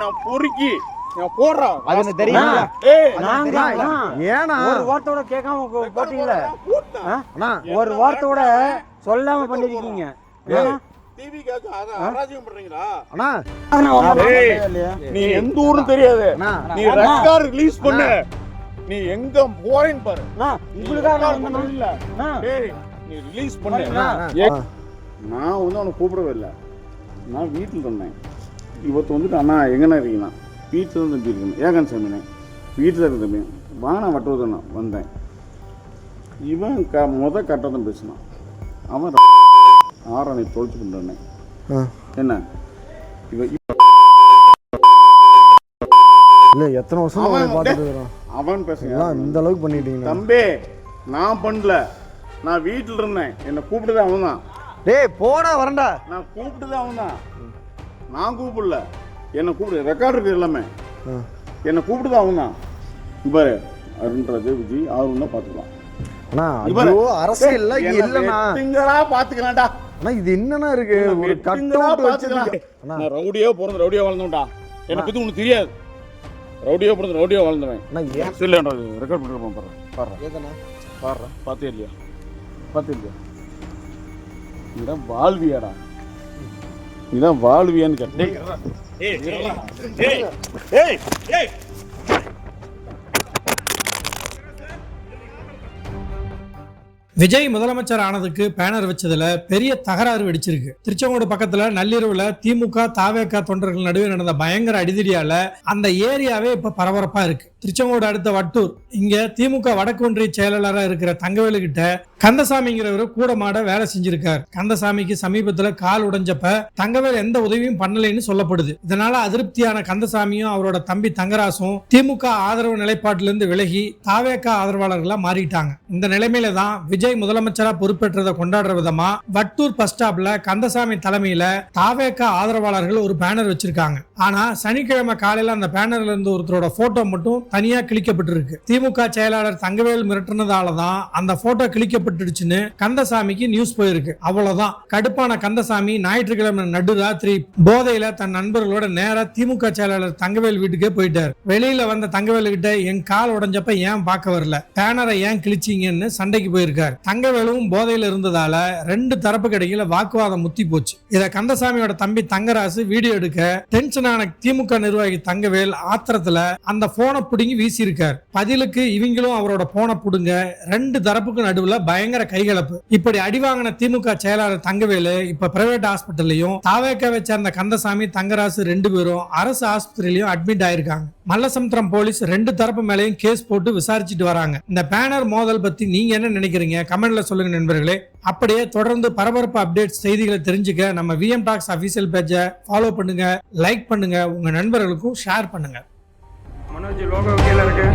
நான் பொறுக்கி போடுறேன். அது எனக்கு தெரியும். ஏன்னா ஒரு வார்த்தையோட கேட்காம போட்டீங்களே, ஒரு வார்த்தையோட சொல்லாம பண்ணிருக்கீங்க. நீ எந்த ஊரும் தெரியாது, நீ ரெக்கார்ட் ரிலீஸ் பண்ணு, நீ எங்க போறேன்னு பாரு. நீ ரிலீஸ் பண்ணு. நான் வந்து அவனை கூப்பிடவே இல்லை, நான் வீட்டில் இருந்தேன். இவத்து வந்துட்டு அண்ணா எங்கண்ணா இருக்கீங்கண்ணா, வீட்டில் இருந்து தம்பி இருக்கணும். ஏகன் சாமிண்ணே வீட்டில் இருந்த தம்பி வாங்க வட்டுவதுண்ணா வந்தேன். இவன் கட்டதான் பேசினான். அவன் ஆறானை தொலைச்சு கொண்டானே என்ன இவன் இல்ல எத்தனை வருஷம் அவன் பேசுங்க இந்த அளவுக்கு பண்ணிட்டீங்க தம்பி. நான் பண்ணல, நான் வீட்டில் இருந்தேன். என்னை கூப்பிட்டுதான் அவன் தான். டேய் போடா வரண்டா. நான் கூப்பிட்டுதான் அவன் தான், நான் கூப்பிடல. என்னை கூப்பிடு, ரெக்கார்டு இருக்கு எல்லாமே. என்னை கூப்பிட்டுதான் அவன் தான். பாரு அருண்ராஜ் விஜய் அவரும் தான் பார்த்துக்கலாம். அரசியல் இல்லைன்னா பாத்துக்கலாம்டா. ஆனா இது என்னன்னா இருக்கு, ஒரு நான் ரவுடியோ பிறந்த ரவுடியோ வளர்ந்தோம்டா. எனக்கு பத்தி உனக்கு தெரியாது. ரவுடியோ பிறந்த ரவுடியோ வளர்ந்தவன். ரெக்கார்ட் பண்ணிருப்போம். பாடுறா பார்த்தே இல்லையா, பார்த்தே இல்லையா? இதான் வாழ்வியாடா, இதான் வாழ்வியான்னு கேட்டேன். விஜய் முதலமைச்சர் ஆனதுக்கு பேனர் வச்சதுல பெரிய தகராறு வெடிச்சிருக்கு. திருச்செங்கோடு பக்கத்துல நள்ளிரவுல திமுக தாவேக தொண்டர்கள் நடுவே நடந்த பயங்கர அடிதடியால அந்த ஏரியாவே இப்ப பரபரப்பா இருக்கு. திருச்செங்கோடு அடுத்த வட்டூர் இங்க திமுக வடக்கு ஒன்றிய செயலாளராக இருக்கிற தங்கவேலு கிட்ட கந்தசாமிங்கிறவரு கூட மாட வேலை செஞ்சிருக்காரு. கந்தசாமிக்கு சமீபத்துல கால் உடைஞ்சப்ப தங்கவேல் எந்த உதவியும் பண்ணலைன்னு சொல்லப்படுது. இதனால அதிருப்தியான கந்தசாமியும் அவரோட தம்பி தங்கராசும் திமுக ஆதரவு நிலைப்பாட்டிலிருந்து விலகி தாவேக ஆதரவாளர்களா மாறிட்டாங்க. இந்த நிலைமையில தான் விஜய் முதலமைச்சரா பொறுப்பேற்றதை கொண்டாடுற விதமா வட்டூர் பஸ் ஸ்டாப்ல கந்தசாமி தலைமையில தாவேக ஆதரவாளர்கள் ஒரு பேனர் வச்சிருக்காங்க. ஆனா சனிக்கிழமை காலையில அந்த பேனர்ல இருந்து ஒருத்தரோட போட்டோ மட்டும் தனியா கிழிக்கப்பட்டிருக்கு. திமுக செயலாளர் தங்கவேல் மிரட்டினதாலதான் அந்த போட்டோ கிழிக்கப்பட்டுடுச்சுன்னு கந்தசாமிக்கு நியூஸ் போயிருக்கு. அவ்வளவுதான். கடுப்பான கந்தசாமி ஞாயிற்றுக்கிழமை நடுராத்திரி போதையில தன் நண்பர்களோட நேரா திமுக செயலாளர் தங்கவேல் வீட்டுக்கே போயிட்டார். வெளியில வந்த தங்கவேலு கிட்ட என் கால் உடைஞ்சப்ப ஏன் பார்க்க வரல, பேனரை ஏன் கிழிச்சிங்கன்னு சண்டைக்கு போயிருக்காரு. தங்கவேலும் போதையில இருந்ததால ரெண்டு தரப்பு கிடைக்கல வாக்குவாதம் முத்தி போச்சு. இத கந்தசாமியோட தம்பி தங்கராசு வீடியோ எடுக்க டென்ஷனான திமுக நிர்வாகி தங்கவேல் ஆத்திரத்துல அந்த போனை புடுங்கி வீசி இருக்கார். பதிலுக்கு இவங்களும் அவரோட போனை புடுங்க ரெண்டு தரப்புக்கு நடுவுல பயங்கர கைகலப்பு. இப்படி அடிவாங்கின திமுக செயலாளர் தங்கவேலு இப்ப பிரைவேட் ஹாஸ்பிட்டல்லையும் தாவேக்காவை சேர்ந்த கந்தசாமி தங்கராசு ரெண்டு பேரும் அரசு ஆஸ்பத்திரியிலையும் அட்மிட் ஆயிருக்காங்க. மல்லசமுத்திரம் போலீஸ் ரெண்டு தரப்பு மேலையும் கேஸ் போட்டு விசாரிச்சுட்டு வராங்க. இந்த பேனர் மோதல் பத்தி நீங்க என்ன நினைக்கிறீங்க கமெண்ட்ல சொல்லுங்க நண்பர்களே. அப்படியே தொடர்ந்து பரபரப்பு அப்டேட் செய்திகளை தெரிஞ்சுக்க நம்ம விஎம் டாக்ஸ் அபிஷியல் பேஜை ஃபாலோ பண்ணுங்க, லைக் பண்ணுங்க, உங்க நண்பர்களுக்கும் ஷேர் பண்ணுங்க. மனோஜ் லோகோ கீழே இருக்கு.